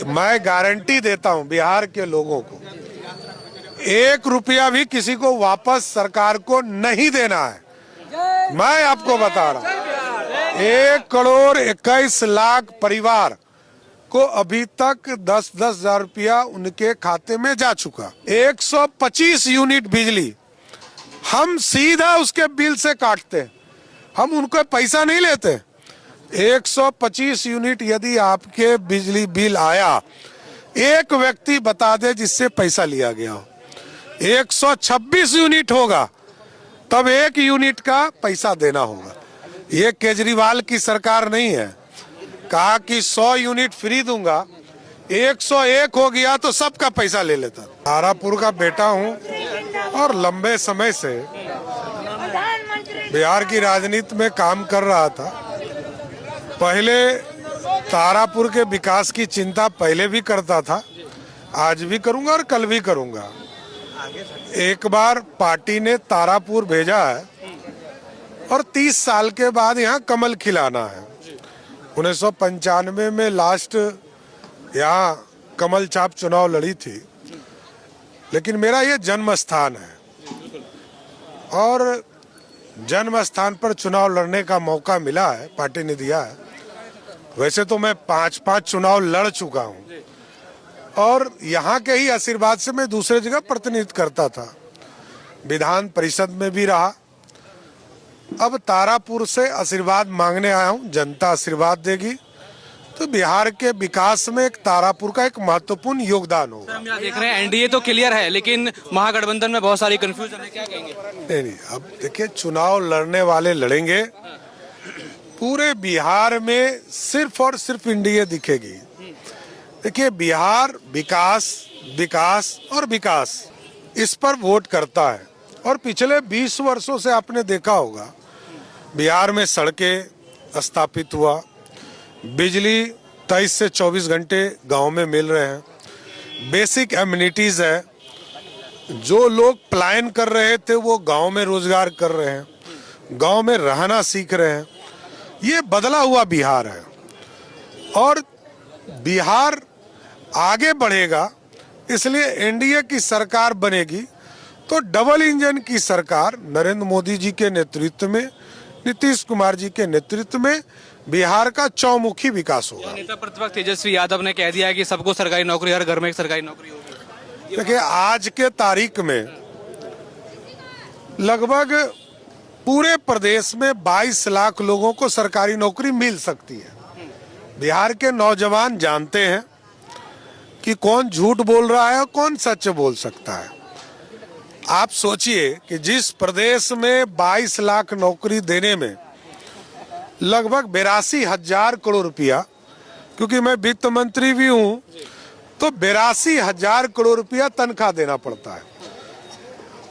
मैं गारंटी देता हूं बिहार के लोगों को, 1 रुपया भी किसी को वापस सरकार को नहीं देना है। मैं आपको बता रहा हूं, 1,21,00,000 परिवार को अभी तक 10-10 हजार रुपया उनके खाते में जा चुका। 125 यूनिट बिजली हम सीधा उसके बिल से काटते हैं, हम उनको पैसा नहीं लेते। 125 यूनिट यदि आपके बिजली बिल आया, एक व्यक्ति बता दे जिससे पैसा लिया गया हो। 126 यूनिट होगा तब 1 यूनिट का पैसा देना होगा। ये केजरीवाल की सरकार नहीं है, कहा कि 100 यूनिट फ्री दूंगा, 101 हो गया तो सबका पैसा ले लेता। तारापुर का बेटा हूं और लंबे समय से बिहार की राजनीति में काम कर रहा था। पहले तारापुर के विकास की चिंता पहले भी करता था, आज भी करूंगा और कल भी करूंगा। एक बार पार्टी ने तारापुर भेजा है और 30 साल के बाद यहाँ कमल खिलाना है। 1995 में लास्ट यहाँ कमल छाप चुनाव लड़ी थी, लेकिन मेरा ये जन्म स्थान है और जन्म स्थान पर चुनाव लड़ने का मौका मिला है, पार्टी ने दिया है। वैसे तो मैं 5-5 चुनाव लड़ चुका हूँ और यहाँ के ही आशीर्वाद से मैं दूसरे जगह प्रतिनिधित्व करता था, विधान परिषद में भी रहा। अब तारापुर से आशीर्वाद मांगने आया हूँ, जनता आशीर्वाद देगी तो बिहार के विकास में एक तारापुर का एक महत्वपूर्ण योगदान होगा। हम यहाँ देख रहे हैं एनडीए तो क्लियर है, लेकिन महागठबंधन में बहुत सारी कंफ्यूजन है, क्या कहेंगे? नहीं, अब देखिए चुनाव लड़ने वाले लड़ेंगे, पूरे बिहार में सिर्फ और सिर्फ एनडीए दिखेगी। देखिए बिहार विकास विकास और विकास इस पर वोट करता है और पिछले 20 वर्षों से आपने देखा होगा बिहार में सड़कें स्थापित हुआ, बिजली 23 से 24 घंटे गांव में मिल रहे हैं, बेसिक एमिनिटीज है, जो लोग पलायन कर रहे थे वो गांव में रोजगार कर रहे हैं, गांव में रहना सीख रहे हैं। ये बदला हुआ बिहार है और बिहार आगे बढ़ेगा, इसलिए एनडीए की सरकार बनेगी तो डबल इंजन की सरकार नरेंद्र मोदी जी के नेतृत्व में, नीतीश कुमार जी के नेतृत्व में बिहार का चौमुखी विकास होगा। नेता प्रतिपक्ष तेजस्वी यादव ने कह दिया है कि सबको सरकारी नौकरी, हर घर में एक सरकारी नौकरी होगी। देखिए आज के तारीख में लगभग पूरे प्रदेश में 22 लाख लोगों को सरकारी नौकरी मिल सकती है। बिहार के नौजवान जानते हैं कि कौन झूठ बोल रहा है और कौन सच बोल सकता है। आप सोचिए कि जिस प्रदेश में 22 लाख नौकरी देने में लगभग 82,000 करोड़ रुपया, क्योंकि मैं वित्त मंत्री भी हूं तो 82,000 करोड़ रुपया तनख्वाह देना पड़ता है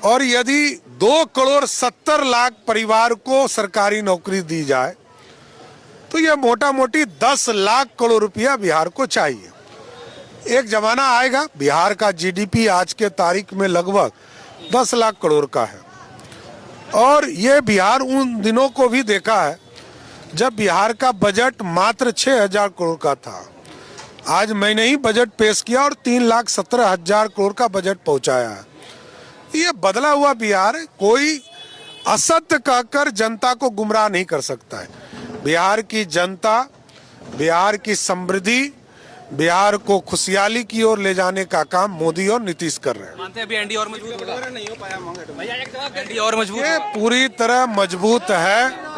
और यदि 2,70,00,000 परिवार को सरकारी नौकरी दी जाए तो यह मोटा मोटी 10 लाख करोड़ रुपया बिहार को चाहिए। एक जमाना आएगा बिहार का जीडीपी आज के तारीख में लगभग 10 लाख करोड़ का है और ये बिहार उन दिनों को भी देखा है जब बिहार का बजट मात्र 6,000 करोड़ का था। आज मैंने ही बजट पेश किया और 3,17,000 करोड़ का बजट पहुंचाया है। ये बदला हुआ बिहार है, कोई असत्य कहकर जनता को गुमराह नहीं कर सकता है। बिहार की जनता, बिहार की समृद्धि, बिहार को खुशहाली की ओर ले जाने का काम मोदी और नीतीश कर रहे हैं। मानते हैं अभी एनडीए और मजबूत होगा? नहीं हो पाया, एनडीए और मजबूत, ये पूरी तरह मजबूत है।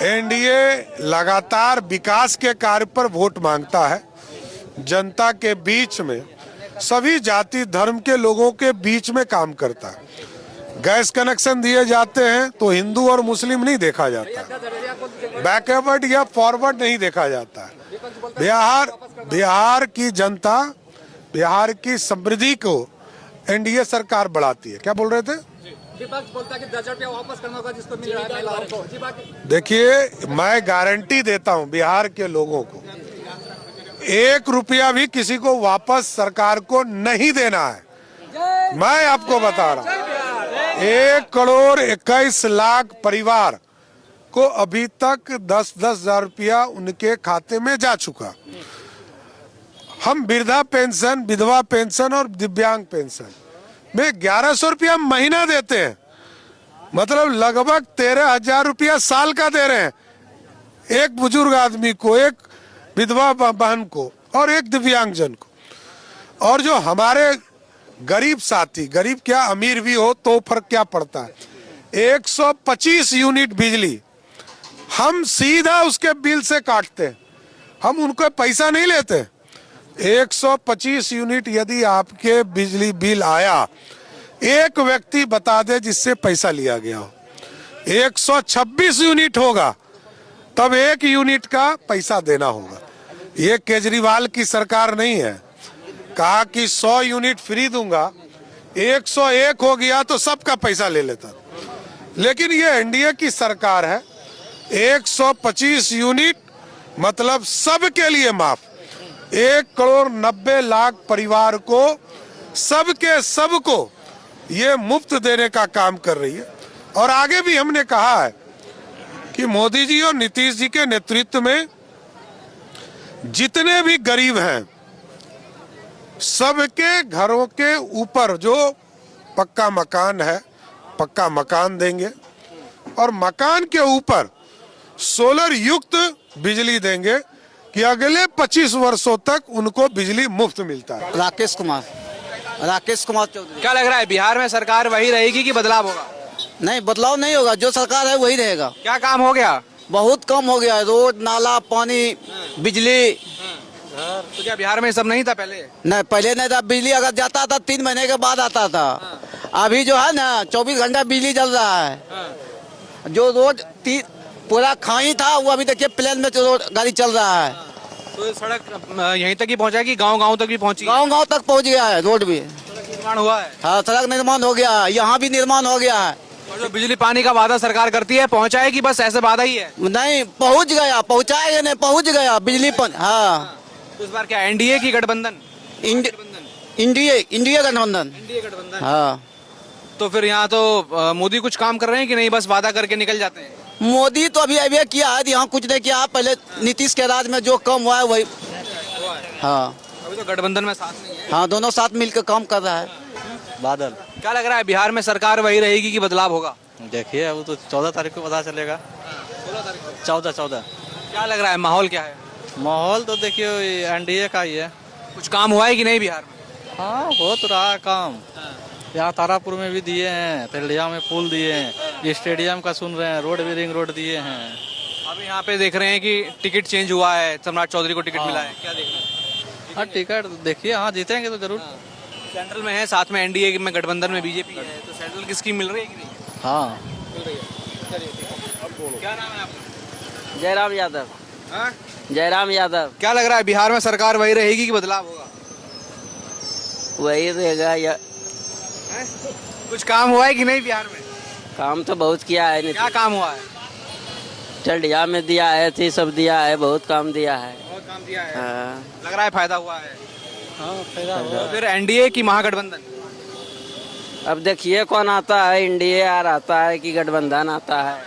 एनडीए लगातार विकास के कार्य पर वोट मांगता है, जनता के बीच में, सभी जाति धर्म के लोगों के बीच में काम करता है। गैस कनेक्शन दिए जाते हैं तो हिंदू और मुस्लिम नहीं देखा जाता, बैकवर्ड या फॉरवर्ड नहीं देखा जाता है। बिहार की जनता, बिहार की समृद्धि को एनडीए सरकार बढ़ाती है। क्या बोल रहे थे? विपक्ष बोलता है कि 10 रुपया वापस करना होगा जिसको मिल रहा है। देखिए मैं गारंटी देता हूं बिहार के लोगों को, 1 रुपया भी किसी को वापस सरकार को नहीं देना है। मैं आपको बता रहा हूं, 1,21,00,000 परिवार को अभी तक 10-10 हजार रुपया उनके खाते में जा चुका। हम वृद्धा पेंशन, विधवा पेंशन और दिव्यांग पेंशन में 1100 रुपया महीना देते हैं, मतलब लगभग 13,000 रुपया साल का दे रहे हैं, एक बुजुर्ग आदमी को, एक विधवा बहन को और एक दिव्यांगजन को। और जो हमारे गरीब साथी, गरीब क्या अमीर भी हो तो फर्क क्या पड़ता है, 125 यूनिट बिजली हम सीधा उसके बिल से काटते हैं, हम उनको पैसा नहीं लेते। 125 यूनिट यदि आपके बिजली बिल आया, एक व्यक्ति बता दे जिससे पैसा लिया गया हो। 126 यूनिट होगा तब एक यूनिट का पैसा देना होगा। ये केजरीवाल की सरकार नहीं है, कहा कि 100 यूनिट फ्री दूंगा, 101 हो गया तो सबका पैसा ले लेता। लेकिन ये एनडीए की सरकार है, 125 यूनिट मतलब सबके लिए माफ, 1,90,00,000 परिवार को, सबके सबको ये मुफ्त देने का काम कर रही है। और आगे भी हमने कहा है कि मोदी जी और नीतीश जी के नेतृत्व में जितने भी गरीब हैं सबके घरों के ऊपर जो पक्का मकान है, पक्का मकान देंगे और मकान के ऊपर सोलर युक्त बिजली देंगे कि अगले 25 वर्षों तक उनको बिजली मुफ्त मिलता है। राकेश कुमार चौधरी। क्या लग रहा है बिहार में सरकार वही रहेगी कि बदलाव होगा? नहीं, बदलाव नहीं होगा, जो सरकार है वही रहेगा। क्या काम हो गया? बहुत कम हो गया है, रोड, नाला, पानी, बिजली। तो क्या बिहार में सब नहीं था पहले? नहीं, पहले नहीं था। बिजली अगर जाता था 3 महीने के बाद आता था। अभी जो है ना 24 घंटा बिजली चल रहा है। जो रोड पूरा खाई था वो अभी देखिए प्लेन में रोड गाड़ी चल रहा है। तो सड़क यहीं तक ही पहुंचा कि गांव-गांव तक भी पहुंची? गांव तक पहुंच गया है, रोड भी निर्माण हुआ है। हाँ, सड़क निर्माण हो गया है, यहाँ भी निर्माण हो गया है। और जो बिजली पानी का वादा सरकार करती है पहुंचाएगी, बस ऐसे वादा ही है? नहीं, पहुंच गया, पहुंचाएगा नहीं, पहुंच गया बिजली पर। हाँ, तो इस बार क्या एनडीए की गठबंधन? इंडिया गठबंधन। एनडीए गठबंधन। हाँ, तो फिर यहाँ तो मोदी कुछ काम कर रहे हैं कि नहीं, बस वादा करके निकल जाते हैं? मोदी तो अभी किया है, यहाँ कुछ नहीं किया। पहले नीतीश के राज में जो कम हुआ है वही। हाँ, अभी तो गठबंधन में साथ नहीं है। हाँ, दोनों साथ मिलकर काम कर रहा है। बादल। क्या लग रहा है बिहार में सरकार वही रहेगी कि बदलाव होगा? देखिए वो तो 14 तारीख को पता चलेगा। 14। क्या लग रहा है, माहौल क्या है? माहौल तो देखिए एनडीए का ही है। कुछ काम हुआ है कि नहीं बिहार में? हाँ, हो तो रहा है काम। यहाँ तारापुर में भी दिए हैं, तेलिया में पुल दिए हैं, ये स्टेडियम का सुन रहे हैं, रोड भी रिंग रोड दिए हैं। अभी यहाँ पे देख रहे हैं कि टिकट चेंज हुआ है, सम्राट चौधरी को टिकट मिला है, क्या देख रहे हैं? हाँ, टिकट देखिए, हाँ जीतेंगे तो जरूर। सेंट्रल में है, साथ में एनडीए में गठबंधन में बीजेपी है, तो सेंट्रल की स्कीम मिल रही है कि नहीं? हाँ। क्या नाम है आपका? जयराम यादव। हाँ? जयराम यादव। क्या लग रहा है बिहार में सरकार वही रहेगी कि बदलाव होगा? वही रहेगा या कुछ काम हुआ है कि नहीं बिहार में? काम तो बहुत किया है। क्या काम हुआ है? चंडिया में दिया है, थी सब दिया है, बहुत काम दिया है। बहुत काम दिया है। हाँ, लग रहा है फायदा हुआ है। हाँ, फायदा तो फिर एनडीए की महागठबंधन? अब देखिए कौन आता है, इंडिया आता है कि गठबंधन आता है।